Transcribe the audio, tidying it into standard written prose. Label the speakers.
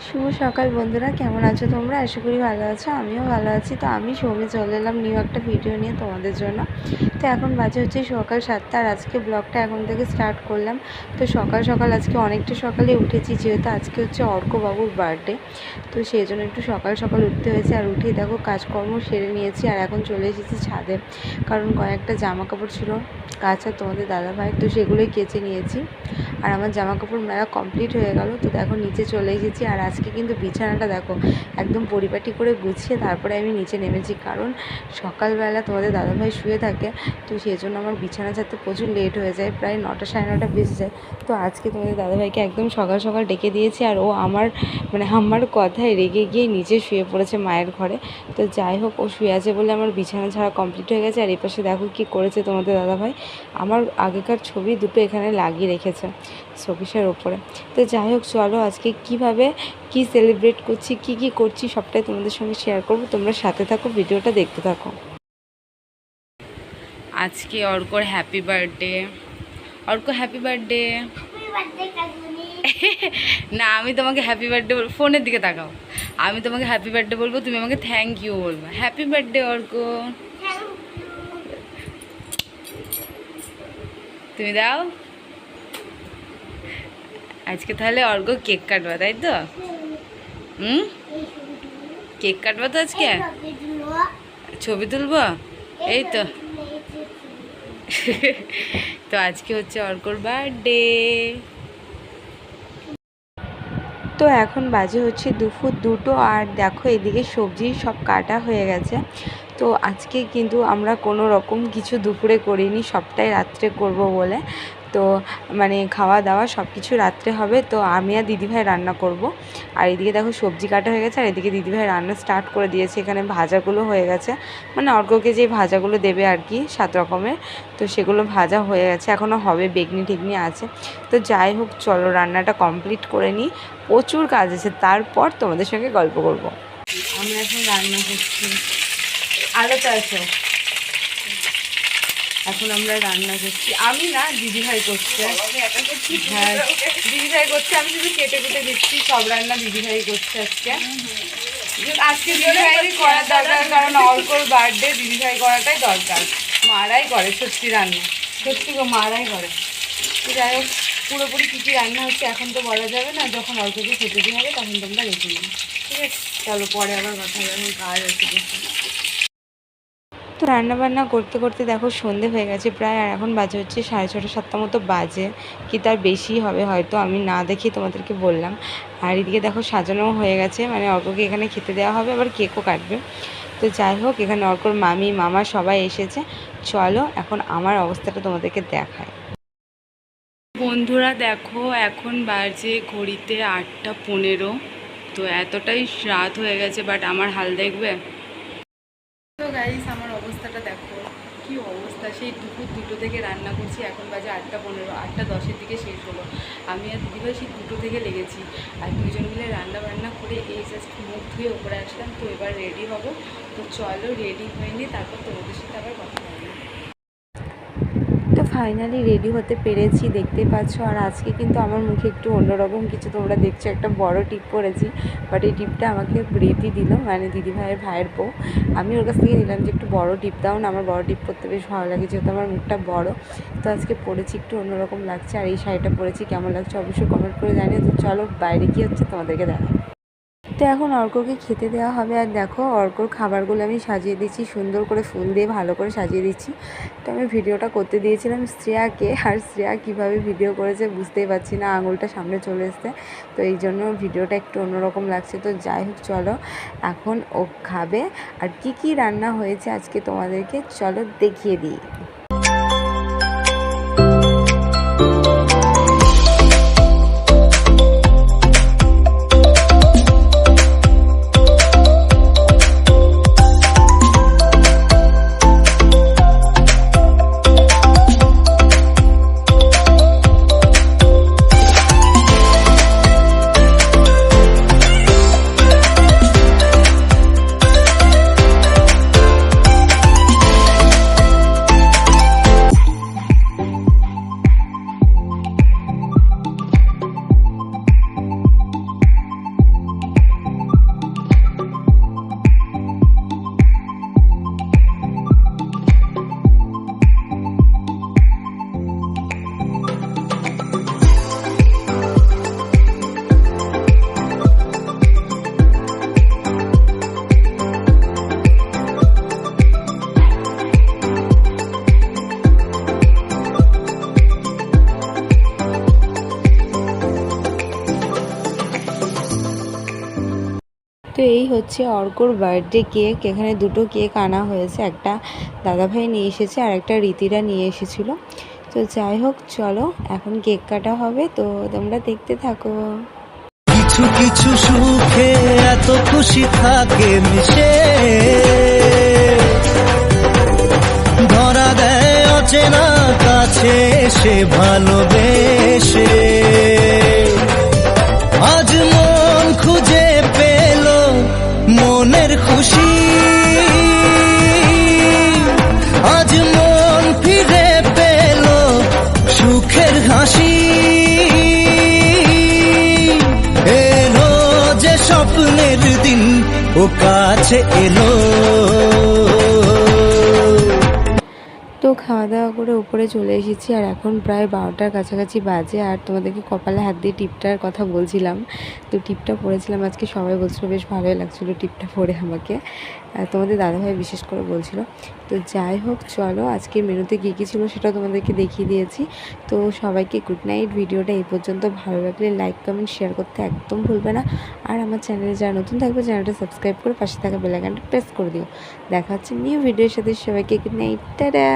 Speaker 1: শুভ সকাল বন্ধুরা, কেমন আছো তোমরা? আশা করি ভালো আছো, আমিও ভালো আছি। তো আমি সৌমি চলে এলাম নিউ একটা ভিডিও নিয়ে তোমাদের জন্য। তো এখন বাজে হচ্ছে সকাল 7টা, আর আজকে ব্লগটা এখন থেকে স্টার্ট করলাম। তো সকাল সকাল আজকে অনেকটা সকালে উঠেছি, যেহেতু আজকে হচ্ছে অর্কবাবুর বার্থডে। তো সেই জন্য একটু সকাল সকাল উঠতে হয়েছে। আর উঠেই দেখো কাজকর্ম সেরে নিয়েছি, আর এখন চলে এসেছি ছাদে, কারণ কয়েকটা জামা কাপড় ছিল কাচা তোমাদের দাদাভাই, তো সেগুলোই কেচে নিয়েছি। আর আমার জামা কাপড় মেলা কমপ্লিট হয়ে গেল। তো দেখো নিচে চলে এসেছি, আর আজকে কিন্তু বিছানাটা দেখো একদম পরিপাটি করে গুছিয়ে তারপরে আমি নিচে নেমেছি, কারণ সকালবেলা তোমাদের দাদাভাই শুয়ে থাকে। তো সেই জন্য আমার বিছানা ছাড়তে প্রচুর লেট হয়ে যায়, প্রায় 9টা সাড়ে 9টা বেজে যায়। তো আজকে তোমাদের দাদাভাইকে একদম সকাল সকাল ডেকে দিয়েছি, আর ও আমার কথায় রেগে গিয়ে নিচে শুয়ে পড়েছে মায়ের ঘরে। তো যাই হোক, ও শুয়ে আছে বলে আমার বিছানা ছাড়া কমপ্লিট হয়ে গেছে। আর এই পাশে দেখো কী করেছে তোমাদের দাদাভাই, আমার আগেকার ছবি দুটো এখানে লাগিয়ে রেখেছে শোকেসের ওপরে। তো যাই হোক, চলো আজকে কিভাবে কি সেলিব্রেট করছি, কি করছি সবটাই তোমাদের সঙ্গে শেয়ার করব। তোমরা সাথে থাকো, ভিডিওটা দেখতে থাকো। আজকে অর্কর happy birthday. Arko happy birthday. না, আমি তোমাকে হ্যাপি বার্থডে বলবো, ফোনের দিকে তাকাও। আমি তোমাকে হ্যাপি বার্থডে বলবো, তুমি আমাকে থ্যাংক ইউ বলবো। হ্যাপি বার্থডে অর্ক, তুমি দাও। আজকে তাহলে অর্ক কেক কাটবা, তাই তো? কেক কাটবা তো আজকে? ছবি তুলবো, এই তো। তো আজকে হচ্ছে অর্কর বার্থডে। তো এখন বাজে হচ্ছে দুপুর 2টো, আর দেখো এদিকে সবজি সব কাটা হয়ে গেছে। তো আজকে কিন্তু আমরা কোনো রকম কিছু দুপুরে করিনি, সবটাই রাত্রে করব বলে। তো খাওয়া দাওয়া সব কিছু রাত্রে হবে। তো আমি আর দিদিভাই রান্না করব। আর এদিকে দেখো সবজি কাটা হয়ে গেছে, আর এদিকে দিদিভাই রান্না স্টার্ট করে দিয়েছে। এখানে ভাজাগুলো হয়ে গেছে, অর্ককে যে ভাজাগুলো দেবে আর কি 7 রকমের, তো সেগুলো ভাজা হয়ে গেছে, এখনও হবে, বেগনি টেগনি আছে। তো যাই হোক, চলো রান্নাটা কমপ্লিট করে নিই, প্রচুর কাজ আছে, তারপর তোমাদের সঙ্গে গল্প করব। আমরা এখন রান্না করছি আলো চাইছো, এখন আমরা রান্না করছি। আমি না, দিদিভাই করছে। হ্যাঁ, দিদিভাই করছে, আমি শুধু কেটে কেটে দিচ্ছি। সব রান্না দিদিভাই করছে আজকে। আজকে দিদিভাই করার দরকার, কারণ অর্কর বার্থডে, দিদিভাই করাটাই দরকার। মারাই করে সত্যি রান্না, সত্যি গো, মারাই করে। যাই হোক, পুরোপুরি কী কী রান্না হচ্ছে এখন তো বলা যাবে না, যখন অল্পকে খেতে দিয়ে হবে তখন তোমরা রেখে নেবে, ঠিক আছে? চলো পরে আবার কথা হবে, এখন কাজ আছে। তো রান্নাবান্না করতে করতে দেখো সন্ধে হয়ে গেছে প্রায়, আর এখন বাজে হচ্ছে 6:30 7টা মতো বাজে, কি তার বেশি হবে হয়তো, আমি না দেখি তোমাদেরকে বললাম। আর এদিকে দেখো সাজানো হয়ে গেছে, অর্ককে এখানে খেতে দেওয়া হবে, আবার কেকও কাটবে। তো যাই হোক, এখানে অর্কর মামি মামা সবাই এসেছে। চলো এখন আমার অবস্থাটা তোমাদেরকে দেখায়। বন্ধুরা দেখো, এখন বাজে ঘড়িতে 8টা 15। তো এতটাই রাত হয়ে গেছে, বাট আমার হাল দেখবে। তো গাইস, আমার অবস্থাটা দেখো কি অবস্থা, সেই দুপুর 2টো থেকে রান্না করছি, এখন বাজে 8টা 15, 8টা 10-এর দিকে শেষ হলো। আমি আর দিদিভাই সেই 2টো থেকে লেগেছি, আর দুজন মিলে রান্না বান্না করে এই জাস্ট মুখ ধুয়ে ওপরে আসলাম। তো এবার রেডি হব। তো চলো রেডি হয়ে নিই, তারপর তোমাদের সাথে আবার কথা হবে। তো ফাইনালি রেডি হতে পেরেছি, দেখতে পাচ্ছ। আর আজকে কিন্তু আমার মুখে একটু অন্যরকম কিছু তোমরা দেখছো, একটা বড় টিপ পরেছি। বাট এই টিপটা আমাকে প্রীতি দিল, দিদিভাইয়ের ভাইয়ের বউ। আমি ওর কাছ থেকে নিলাম যে একটু বড় টিপ দাও না, আমার বড় টিপ পরতে বেশ ভালো লাগে, যেহেতু আমার মুখটা বড়। তো আজকে পরেছি, একটু অন্যরকম লাগছে। আর এই শাড়িটা পরেছি, কেমন লাগছে অবশ্যই কমেন্ট করে জানিও। তো চলো বাইরে কী হচ্ছে তোমাদেরকে দেখাই। তো এখন অর্ককে খেতে দেওয়া হবে, আর দেখো অর্কর খাবারগুলো আমি সাজিয়ে দিচ্ছি, সুন্দর করে ফুল দিয়ে ভালো করে সাজিয়ে দিচ্ছি। তো আমি ভিডিওটা করতে দিয়েছিলাম শ্রেয়াকে, আর শ্রেয়া কীভাবে ভিডিও করেছে বুঝতেই পারছি না, আঙুলটা সামনে চলে এসছে। তো এই জন্য ভিডিওটা একটু অন্যরকম লাগছে। তো যাই হোক, চলো এখন ও খাবে। আর কি রান্না হয়েছে আজকে তোমাদেরকে চলো দেখিয়ে দিই। তো এই হচ্ছে অর্কর বার্থডে কেক। এখানে দুটো কেক আনা হয়েছে, একটা দাদাভাই নিয়ে এসেছে আর একটা রীতিরা নিয়ে এসেছিলো। তো যাই হোক, চলো এখন কেক কাটা হবে, তো তোমরা দেখতে থাকো।
Speaker 2: কিছু কিছু সুখে এত খুশি থাকে মিশে, ধরা দেয় অচেনা কাছে সে ভালোবেসে। আজ মন খুঁজে পেল মনের খুশি, আজ মন ফিরে পেল সুখের হাসি। এলো যে স্বপ্নের দিন ও কাছে এলো।
Speaker 1: তো খাওয়া দাওয়া করে উপরে চলে এসেছি, আর এখন প্রায় 12টার কাছাকাছি বাজে। আর তোমাদেরকে কপালে হাত দিয়ে টিপটার কথা বলছিলাম, তো টিপটা পরেছিলাম আজকে। সবাই বলছিল বেশ ভালোই লাগছিলো টিপটা পরে আমাকে, তোমাদের দাদাভাই বিশেষ করে বলছিল। তো যাই হোক, চলো আজকের মেনুতে কী কী ছিল সেটা তোমাদেরকে দেখিয়ে দিয়েছি। তো সবাইকে গুড নাইট। ভিডিওটা এই পর্যন্ত। ভালো লাগলে লাইক কমেন্ট শেয়ার করতে একদম ভুলবে না। আর আমার চ্যানেলে যারা নতুন থাকবে চ্যানেলটা সাবস্ক্রাইব করে পাশে থাকা বেল আইকনটা প্রেস করে দিও। দেখা হচ্ছে নিউ ভিডিওর সাথে। সবাইকে গুড নাইট, টাটা।